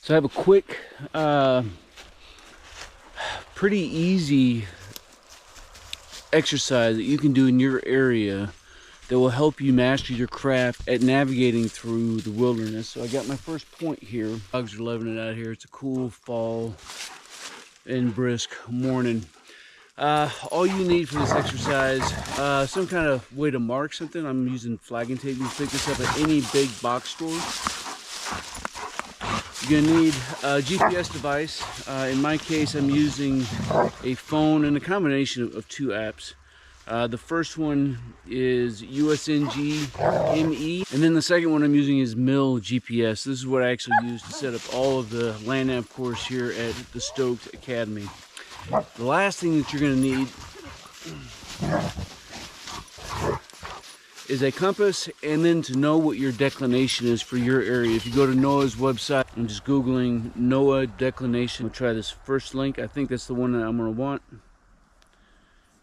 So I have a quick, pretty easy exercise that you can do in your area that will help you master your craft at navigating through the wilderness. So I got my first point here. Dogs are loving it out here. It's a cool fall and brisk morning. All you need for this exercise, some kind of way to mark something. I'm using flagging tape. You can pick this up at any big box store. You're gonna need a GPS device. In my case, I'm using a phone and a combination of two apps. The first one is USNG ME, and then the second one I'm using is Mill GPS. This is what I actually use to set up all of the land nav course here at the Stoked Academy. The last thing that you're going to need is a compass, and then to know what your declination is for your area. If you go to NOAA's website, I'm just Googling NOAA declination. I'll try this first link. I think that's the one that I'm going to want.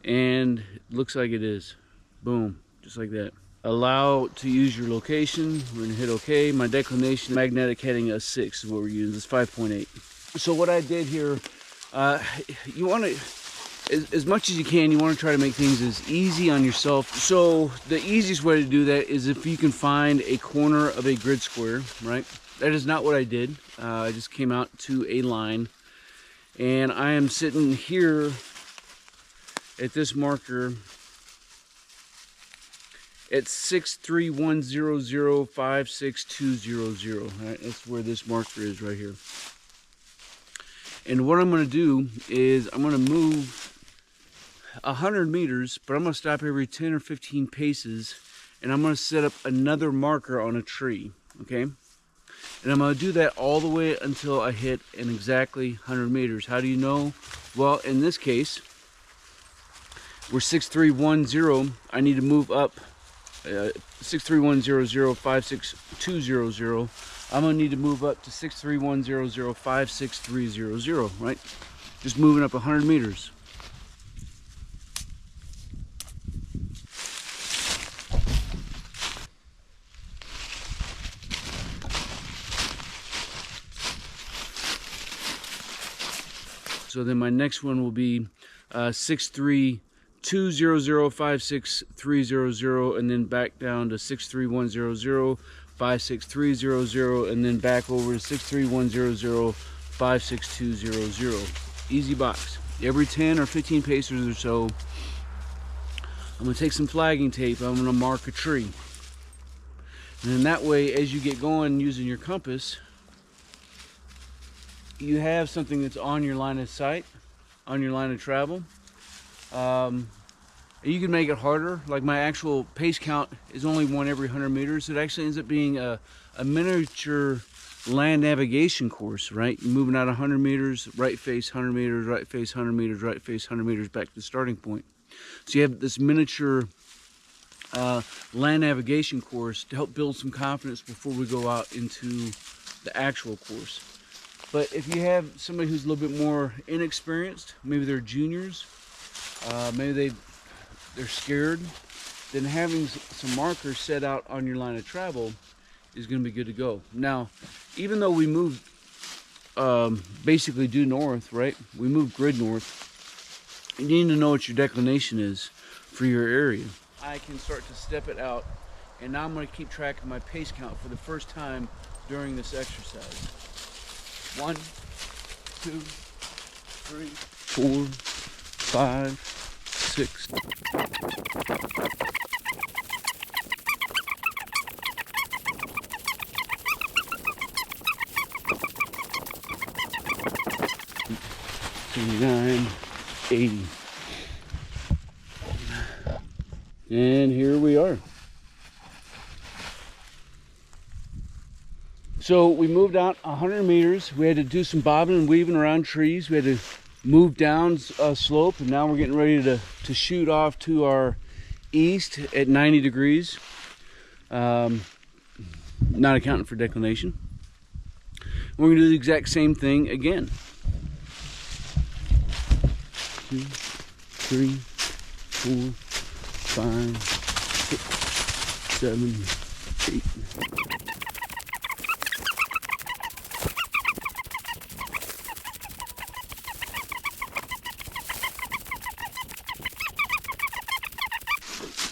And it looks like it is. Boom, just like that. Allow to use your location. We're going to hit OK. My declination, magnetic heading of 6 is what we're using. It's 5.8. So what I did here, you want to, as much as you can, you want to try to make things as easy on yourself. So the easiest way to do that is if you can find a corner of a grid square, right? That is not what I did. I just came out to a line, and I am sitting here at this marker at 631005620. Right? That's where this marker is right here. And what I'm going to do is I'm going to move 100 meters, but I'm going to stop every 10 or 15 paces, and I'm going to set up another marker on a tree, okay? And I'm going to do that all the way until I hit an exactly 100 meters. How do you know? Well, in this case, we're 6310. I need to move up 631005620. I'm gonna need to move up to 631005630, right? Just moving up 100 meters. So then my next one will be 632005630, and then back down to 631005630, and then back over to 631005620. Easy box. Every 10 or 15 paces or so, I'm going to take some flagging tape. I'm going to mark a tree. And then that way, as you get going using your compass, you have something that's on your line of sight, on your line of travel. You can make it harder. Like my actual pace count is only one every 100 meters. It actually ends up being a miniature land navigation course, right? You're moving out 100 meters, right face 100 meters, right face 100 meters, right face 100 meters back to the starting point. So you have this miniature land navigation course to help build some confidence before we go out into the actual course. But if you have somebody who's a little bit more inexperienced, maybe they're juniors, maybe they're scared, then having some markers set out on your line of travel is going to be good to go. Now, even though we moved basically due north, right? We moved grid north. You need to know what your declination is for your area. I can start to step it out, and now I'm going to keep track of my pace count for the first time during this exercise. 1, 2, 3, 4, 5, 6. $79, $80. And here we are. So we moved out 100 meters. We had to do some bobbing and weaving around trees. We had to move down a slope, and now we're getting ready to shoot off to our east at 90 degrees. Not accounting for declination. We're going to do the exact same thing again. 2, 3, 4, 5, 6, 7, 8.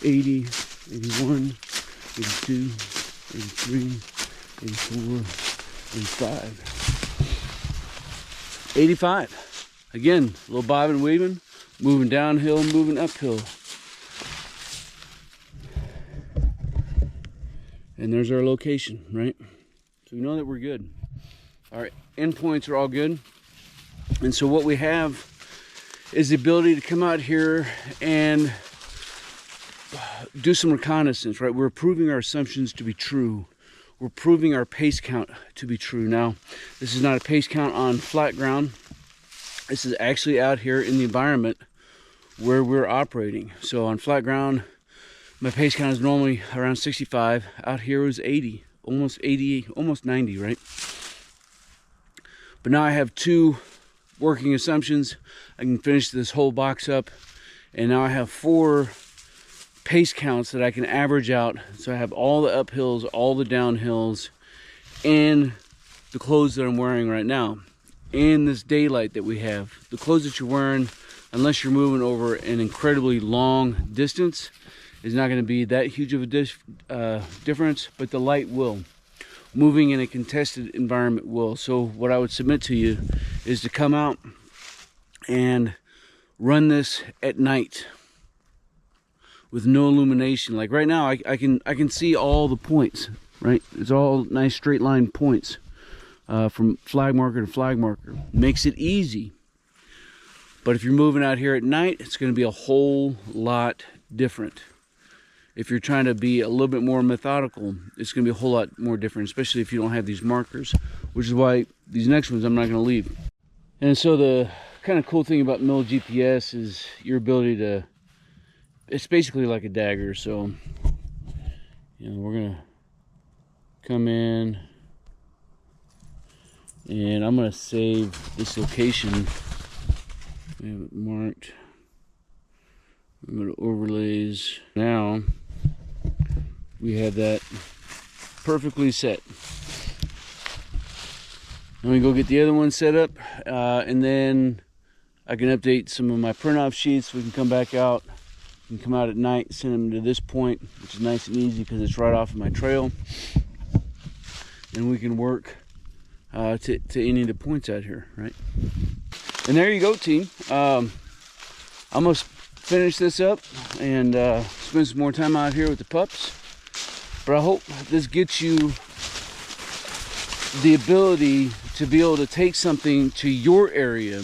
80, 81, 82, 83, 84, 85. 85. Again, a little bobbing, weaving, moving downhill, moving uphill. And there's our location, right? So we know that we're good. Our endpoints are all good. And so what we have is the ability to come out here and do some reconnaissance, right? We're proving our assumptions to be true. We're proving our pace count to be true. Now, this is not a pace count on flat ground. This is actually out here in the environment where we're operating. So on flat ground, my pace count is normally around 65. Out here was 80, almost 80, almost 90, right? But now I have two working assumptions. I can finish this whole box up, and now I have 4 pace counts that I can average out. So I have all the uphills, all the downhills, and the clothes that I'm wearing right now, and this daylight that we have. The clothes that you're wearing, unless you're moving over an incredibly long distance, is not going to be that huge of a difference, but the light will. Moving in a contested environment will. So what I would submit to you is to come out and run this at night with no illumination. Like right now, I can see all the points, right? It's all nice straight line points from flag marker to flag marker. Makes it easy. But if you're moving out here at night, it's going to be a whole lot different. If you're trying to be a little bit more methodical, it's going to be a whole lot more different, especially if you don't have these markers, which is why these next ones I'm not going to leave. And so the kind of cool thing about mill GPS is your ability to, it's basically like a dagger. So, you know, we're going to come in and I'm going to save this location. We have it marked. I'm going to overlays. Now we have that perfectly set. Let me go get the other one set up, and then I can update some of my print off sheets. We can come back out and come out at night, send them to this point, which is nice and easy because it's right off of my trail, and we can work to any of the points out here, right? And there you go, team. I'm gonna finish this up and spend some more time out here with the pups. But I hope this gets you the ability to be able to take something to your area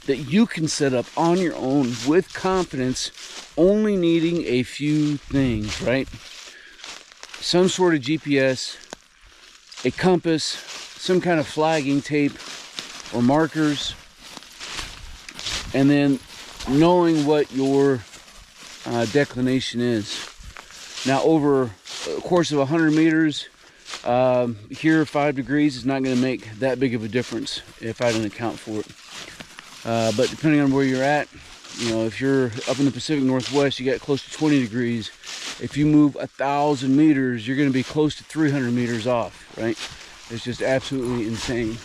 that you can set up on your own with confidence, only needing a few things, right? Some sort of GPS, a compass, some kind of flagging tape or markers, and then knowing what your declination is. Now, over a course of 100 meters, here 5 degrees is not going to make that big of a difference if I didn't account for it. But depending on where you're at, you know, if you're up in the Pacific Northwest, you get close to 20 degrees. If you move 1,000 meters, you're going to be close to 300 meters off, right? It's just absolutely insane.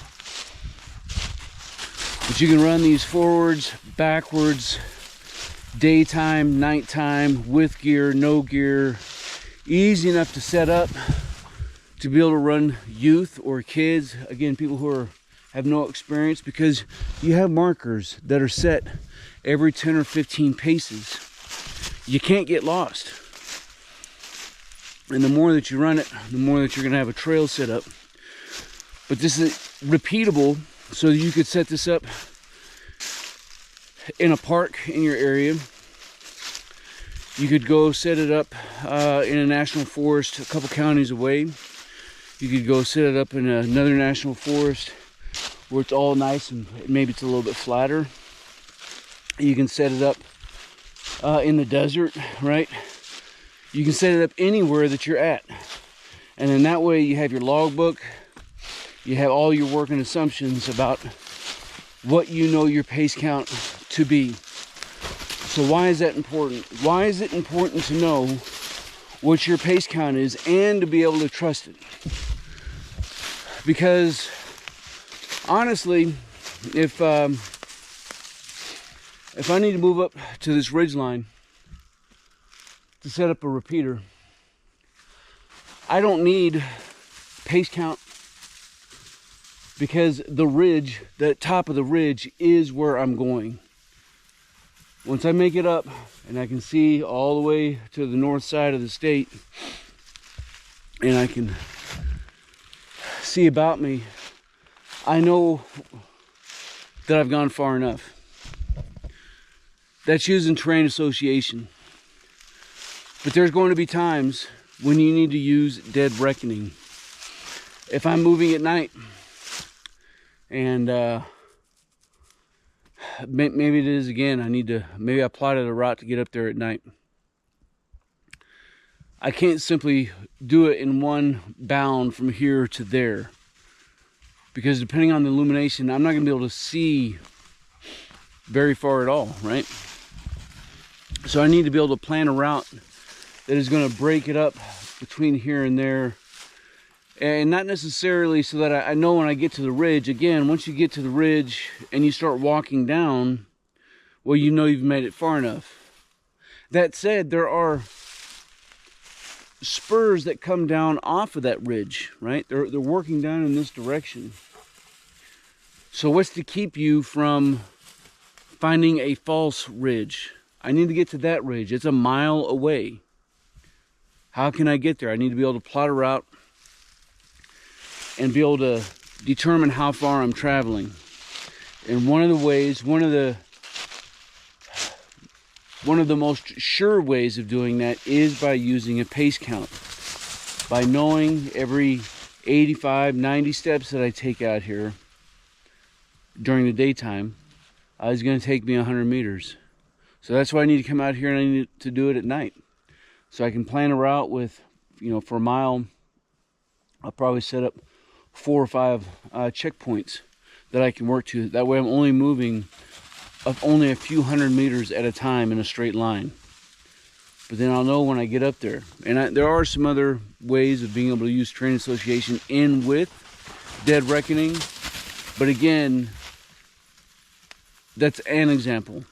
But you can run these forwards, backwards, daytime, nighttime, with gear, no gear. Easy enough to set up to be able to run youth or kids, again, people who have no experience, because you have markers that are set every 10 or 15 paces. You can't get lost. And the more that you run it, the more that you're going to have a trail set up. But this is repeatable, so you could set this up in a park in your area. You could go set it up in a national forest a couple counties away. You could go set it up in another national forest where it's all nice and maybe it's a little bit flatter. You can set it up in the desert, right? You can set it up anywhere that you're at. And then that way you have your logbook, you have all your working assumptions about what you know your pace count to be. So why is that important? Why is it important to know what your pace count is and to be able to trust it? Because honestly, if I need to move up to this ridge line to set up a repeater. I don't need pace count because the ridge, the top of the ridge is where I'm going. Once I make it up and I can see all the way to the north side of the state and I can see about me, I know that I've gone far enough. That's using terrain association. But there's going to be times when you need to use dead reckoning. If I'm moving at night and maybe it is again, maybe I plotted a route to get up there at night. I can't simply do it in one bound from here to there, because depending on the illumination, I'm not going to be able to see very far at all, right? So I need to be able to plan a route that is going to break it up between here and there, and not necessarily so that I know when I get to the ridge. Again, once you get to the ridge and you start walking down, well, you know you've made it far enough. That said, there are spurs that come down off of that ridge, right? They're working down in this direction. So what's to keep you from finding a false ridge? I need to get to that ridge. It's a mile away. How can I get there? I need to be able to plot a route and be able to determine how far I'm traveling. And one of the ways, one of the most sure ways of doing that is by using a pace count. By knowing every 85, 90 steps that I take out here during the daytime is going to take me 100 meters. So that's why I need to come out here, and I need to do it at night. So I can plan a route with, for a mile, I'll probably set up 4 or 5 checkpoints that I can work to. That way I'm only moving only a few hundred meters at a time in a straight line. But then I'll know when I get up there. And there are some other ways of being able to use terrain association in with dead reckoning. But again, that's an example.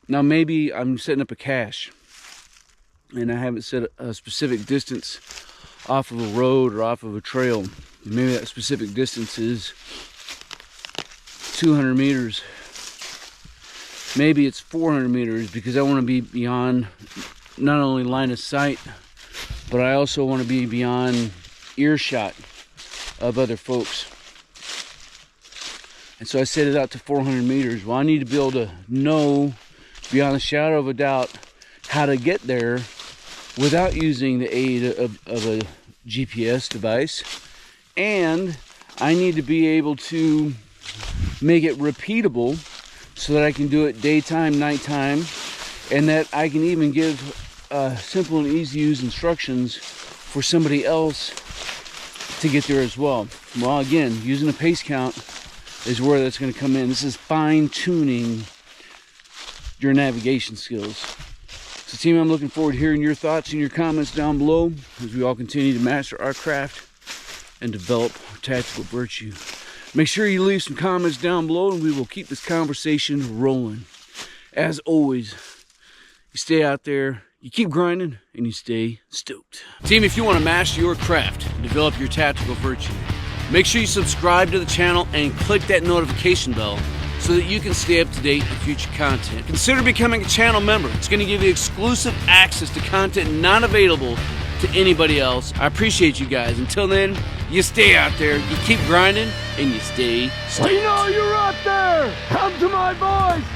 Now maybe I'm setting up a cache and I haven't set a specific distance off of a road or off of a trail. Maybe that specific distance is 200 meters. Maybe it's 400 meters because I want to be beyond not only line of sight, but I also want to be beyond earshot of other folks. And so I set it out to 400 meters. Well, I need to be able to know beyond a shadow of a doubt how to get there without using the aid of a GPS device. And I need to be able to make it repeatable so that I can do it daytime, nighttime, and that I can even give simple and easy to use instructions for somebody else to get there as well. Well, again, using a pace count is where that's going to come in. This is fine-tuning your navigation skills. So team, I'm looking forward to hearing your thoughts and your comments down below as we all continue to master our craft and develop tactical virtue. Make sure you leave some comments down below and we will keep this conversation rolling. As always, you stay out there, you keep grinding, and you stay stoked. Team, if you want to master your craft and develop your tactical virtue, make sure you subscribe to the channel and click that notification bell so that you can stay up to date on future content. Consider becoming a channel member. It's going to give you exclusive access to content not available to anybody else. I appreciate you guys. Until then, you stay out there, you keep grinding, and you stay stoked. I know you're out there! Come to my voice!